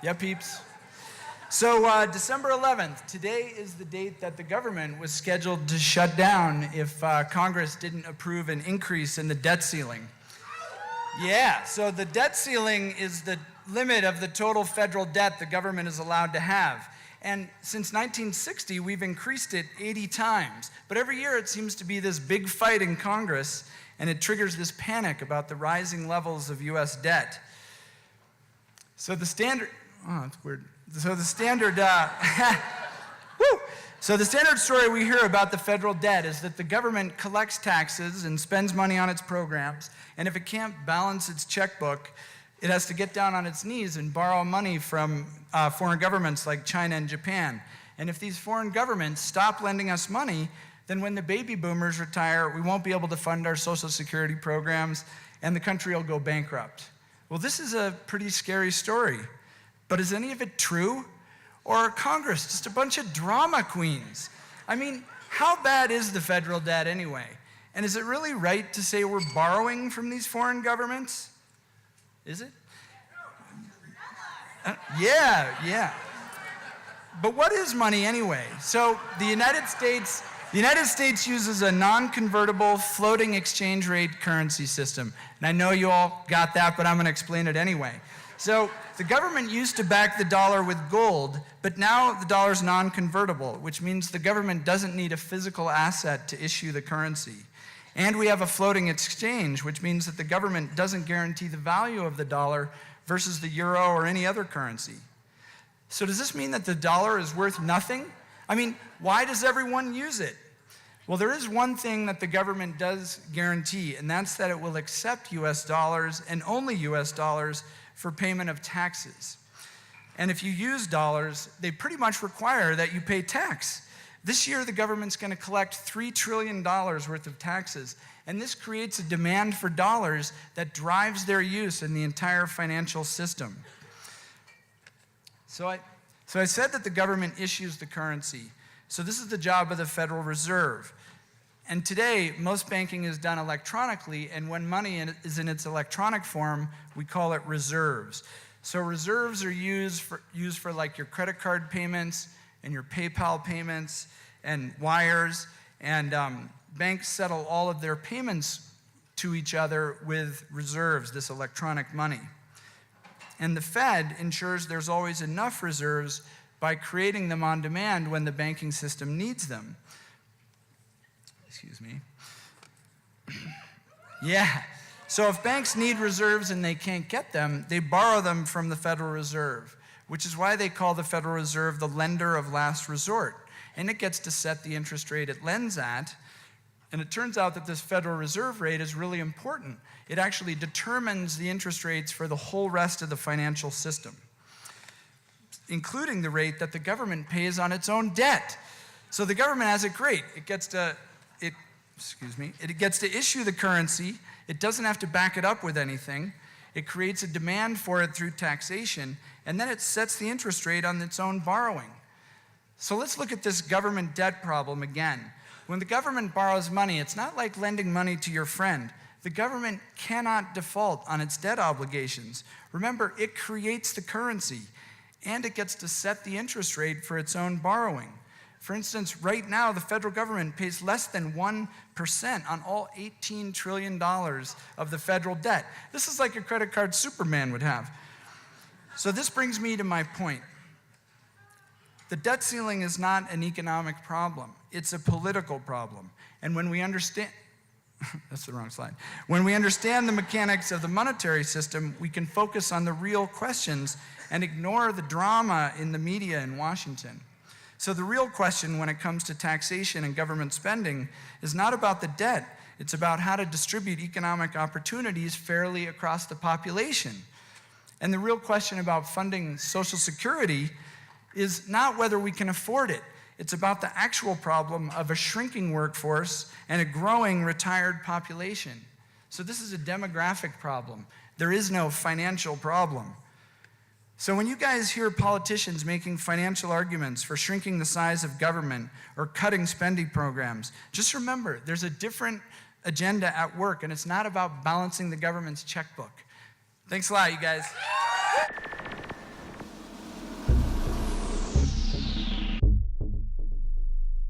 Yeah, peeps. So December 11th, today is the date that the government was scheduled to shut down if Congress didn't approve an increase in the debt ceiling. Yeah, so the debt ceiling is the limit of the total federal debt the government is allowed to have. And since 1960, we've increased it 80 times. But every year it seems to be this big fight in Congress, and it triggers this panic about the rising levels of US debt. So the standard, oh, that's weird. So the standard, So the standard story we hear about the federal debt is that the government collects taxes and spends money on its programs, and if it can't balance its checkbook, it has to get down on its knees and borrow money from foreign governments like China and Japan. And if these foreign governments stop lending us money, then when the baby boomers retire, we won't be able to fund our Social Security programs, and the country will go bankrupt. Well, this is a pretty scary story. But is any of it true? Or are Congress just a bunch of drama queens? I mean, how bad is the federal debt anyway? And is it really right to say we're borrowing from these foreign governments? Is it? Yeah. But what is money anyway? So the United States uses a non-convertible floating exchange rate currency system. And I know you all got that, but I'm going to explain it anyway. So the government used to back the dollar with gold, but now the dollar's non-convertible, which means the government doesn't need a physical asset to issue the currency. And we have a floating exchange, which means that the government doesn't guarantee the value of the dollar versus the euro or any other currency. So does this mean that the dollar is worth nothing? I mean, why does everyone use it? Well, there is one thing that the government does guarantee, and that's that it will accept US dollars and only US dollars for payment of taxes. And if you use dollars, they pretty much require that you pay tax. This year, the government's going to collect $3 trillion worth of taxes, and this creates a demand for dollars that drives their use in the entire financial system. So I said that the government issues the currency. So this is the job of the Federal Reserve. And today, most banking is done electronically, and when money is in its electronic form, we call it reserves. So reserves are used for like your credit card payments and your PayPal payments and wires, and banks settle all of their payments to each other with reserves, this electronic money. And the Fed ensures there's always enough reserves by creating them on demand when the banking system needs them. Excuse me. Yeah. So if banks need reserves and they can't get them, they borrow them from the Federal Reserve, which is why they call the Federal Reserve the lender of last resort. And it gets to set the interest rate it lends at. And it turns out that this Federal Reserve rate is really important. It actually determines the interest rates for the whole rest of the financial system, including the rate that the government pays on its own debt. So the government has it great. It gets to issue the currency. It doesn't have to back it up with anything. It creates a demand for it through taxation, and then it sets the interest rate on its own borrowing. So let's look at this government debt problem again. When the government borrows money, it's not like lending money to your friend. The government cannot default on its debt obligations. Remember, it creates the currency, and it gets to set the interest rate for its own borrowing. For instance, right now, the federal government pays less than 1% on all $18 trillion of the federal debt. This is like a credit card Superman would have. So this brings me to my point. The debt ceiling is not an economic problem. It's a political problem. And when we understand, that's the wrong slide. When we understand the mechanics of the monetary system, we can focus on the real questions and ignore the drama in the media in Washington. So the real question when it comes to taxation and government spending is not about the debt. It's about how to distribute economic opportunities fairly across the population. And the real question about funding Social Security is not whether we can afford it. It's about the actual problem of a shrinking workforce and a growing retired population. So this is a demographic problem. There is no financial problem. So when you guys hear politicians making financial arguments for shrinking the size of government or cutting spending programs, just remember there's a different agenda at work, and it's not about balancing the government's checkbook. Thanks a lot, you guys.